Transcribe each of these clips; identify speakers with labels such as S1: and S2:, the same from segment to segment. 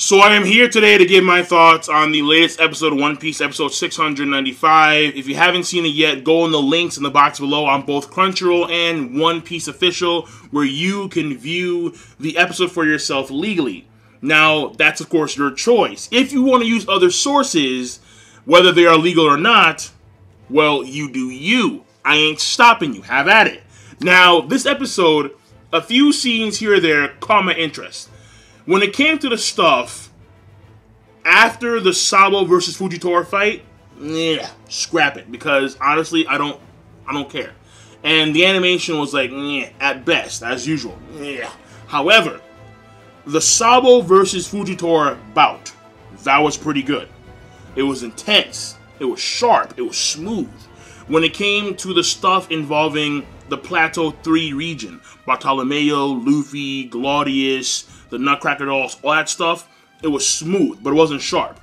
S1: So I am here today to give my thoughts on the latest episode of One Piece, episode 695. If you haven't seen it yet, go in the links in the box below on both Crunchyroll and One Piece Official, where you can view the episode for yourself legally. Now, that's of course your choice. If you want to use other sources, whether they are legal or not, well, you do you. I ain't stopping you. Have at it. Now, this episode, a few scenes here or there caught my interest. When it came to the stuff after the Sabo versus Fujitora fight, scrap it, because honestly, I don't care. And the animation was like, at best, as usual. However, the Sabo versus Fujitora bout, that was pretty good. It was intense. It was sharp. It was smooth. When it came to the stuff involving the Plateau 3 region, Bartolomeo, Luffy, Gladius, the Nutcracker Dolls, all that stuff, it was smooth, but it wasn't sharp.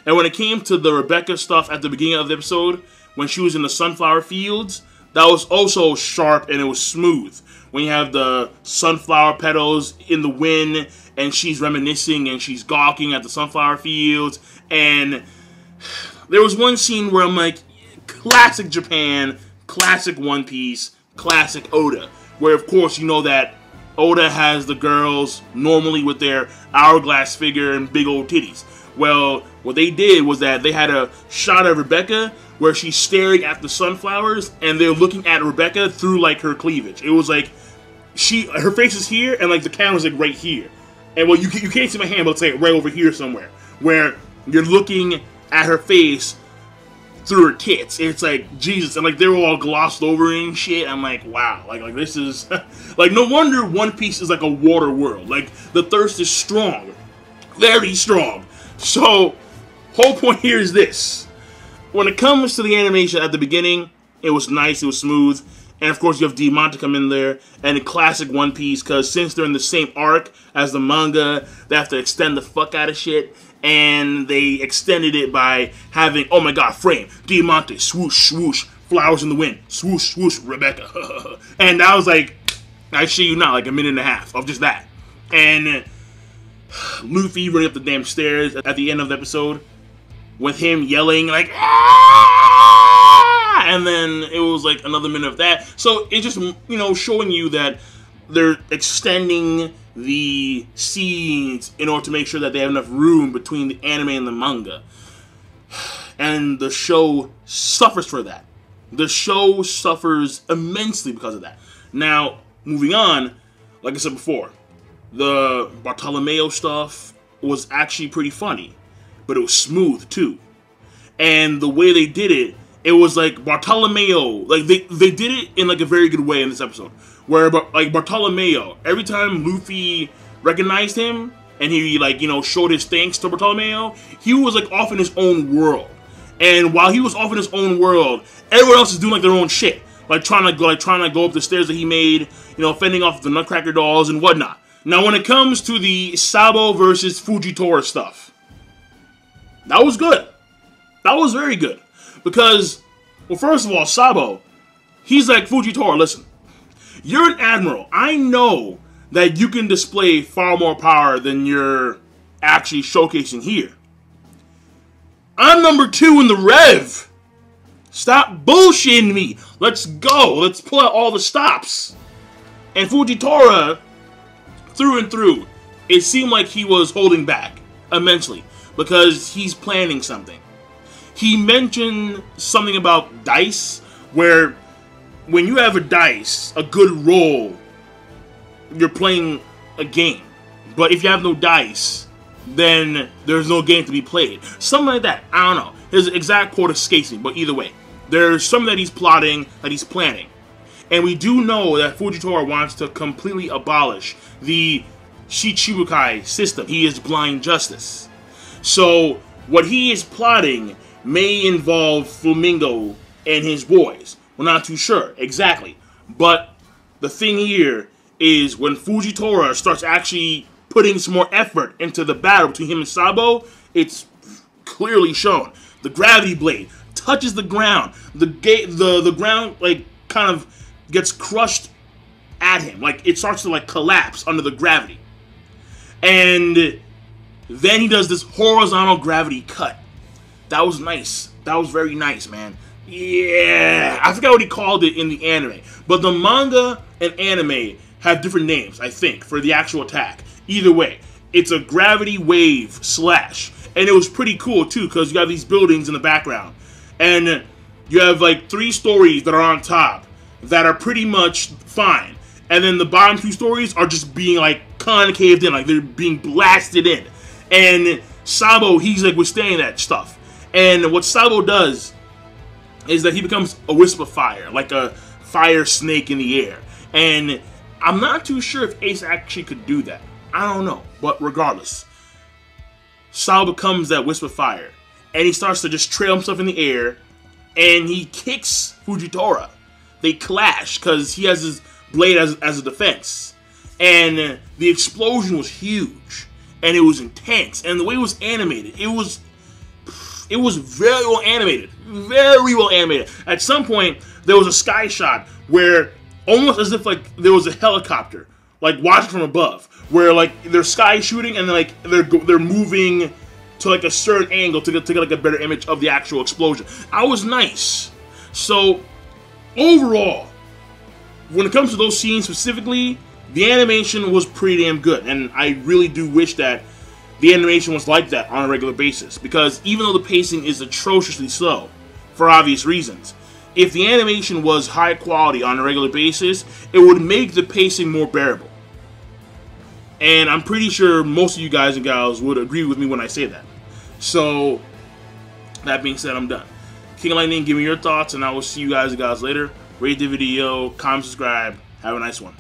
S1: And when it came to the Rebecca stuff at the beginning of the episode, when she was in the sunflower fields, that was also sharp and it was smooth. When you have the sunflower petals in the wind, and she's reminiscing and she's gawking at the sunflower fields, and there was one scene where I'm like, classic Japan, classic One Piece, classic Oda, where of course you know that Oda has the girls normally with their hourglass figure and big old titties. Well, what they did was that they had a shot of Rebecca where she's staring at the sunflowers and they're looking at Rebecca through like her cleavage. It was like her face is here and like the camera's like right here. And well, you can't see my hand, but it's like right over here somewhere, where you're looking at her face through her tits. It's like, Jesus, and like they're all glossed over and shit. I'm like, wow, like this is like, no wonder One Piece is like a water world. Like the thirst is strong, very strong. So whole point here is this: when it comes to the animation at the beginning, it was nice, it was smooth, and of course you have Diamante come in there, and in classic One Piece, because since they're in the same arc as the manga, they have to extend the fuck out of shit. And they extended it by having, oh my god, frame, Diamante, swoosh, swoosh, flowers in the wind, swoosh, swoosh, Rebecca. And that was like, I shit you not, like a minute and a half of just that. And Luffy running up the damn stairs at the end of the episode with him yelling like, ah! And then it was like another minute of that. So it's just, you know, showing you that they're extending the scenes in order to make sure that they have enough room between the anime and the manga. And the show suffers for that. The show suffers immensely because of that. Now, moving on, like I said before, the Bartolomeo stuff was actually pretty funny, but it was smooth too. And the way they did it, it was like Bartolomeo, like they did it in like a very good way in this episode. Where, like, Bartolomeo, every time Luffy recognized him, and he, like, you know, showed his thanks to Bartolomeo, he was, like, off in his own world. And while he was off in his own world, everyone else is doing, like, their own shit. Like, trying to go up the stairs that he made, you know, fending off the Nutcracker Dolls and whatnot. Now, when it comes to the Sabo versus Fujitora stuff, that was good. That was very good. Because, well, first of all, Sabo, he's like, Fujitora, listen. You're an admiral. I know that you can display far more power than you're actually showcasing here. I'm number 2 in the Rev. Stop bullshitting me. Let's go. Let's pull out all the stops. And Fujitora, through and through, it seemed like he was holding back immensely because he's planning something. He mentioned something about dice, where when you have a dice, a good roll, you're playing a game. But if you have no dice, then there's no game to be played. Something like that. I don't know. His exact quote escapes me, but either way, there's something that he's plotting, that he's planning. And we do know that Fujitora wants to completely abolish the Shichibukai system. He is blind justice. So what he is plotting may involve Flamingo and his boys. We're not too sure exactly, but the thing here is when Fujitora starts actually putting some more effort into the battle between him and Sabo, it's clearly shown. The gravity blade touches the ground. The ground like kind of gets crushed at him. Like it starts to like collapse under the gravity. And then he does this horizontal gravity cut. That was nice. That was very nice, man. Yeah, I forgot what he called it in the anime, but the manga and anime have different names, I think, for the actual attack. Either way, it's a gravity wave slash, and it was pretty cool too, because you have these buildings in the background, and you have like 3 stories that are on top that are pretty much fine, and then the bottom 2 stories are just being like concaved in, like they're being blasted in, and Sabo, he's like withstanding that stuff, and what Sabo does is that he becomes a wisp of fire, like a fire snake in the air. And I'm not too sure if Ace actually could do that. I don't know. But regardless, Sal becomes that wisp of fire. And he starts to just trail himself in the air. And he kicks Fujitora. They clash because he has his blade as a defense. And the explosion was huge. And it was intense. And the way it was animated, it was very well animated. Very well animated. At some point, there was a sky shot where, almost as if like there was a helicopter, like watching from above, where like they're sky shooting and then like they're moving to like a certain angle to get like a better image of the actual explosion. That was nice. So overall, when it comes to those scenes specifically, the animation was pretty damn good, and I really do wish that the animation was like that on a regular basis, because even though the pacing is atrociously slow, for obvious reasons, if the animation was high quality on a regular basis, it would make the pacing more bearable. And I'm pretty sure most of you guys and gals would agree with me when I say that. So, that being said, I'm done. King of Lightning, give me your thoughts, and I will see you guys and gals later. Rate the video, comment, subscribe. Have a nice one.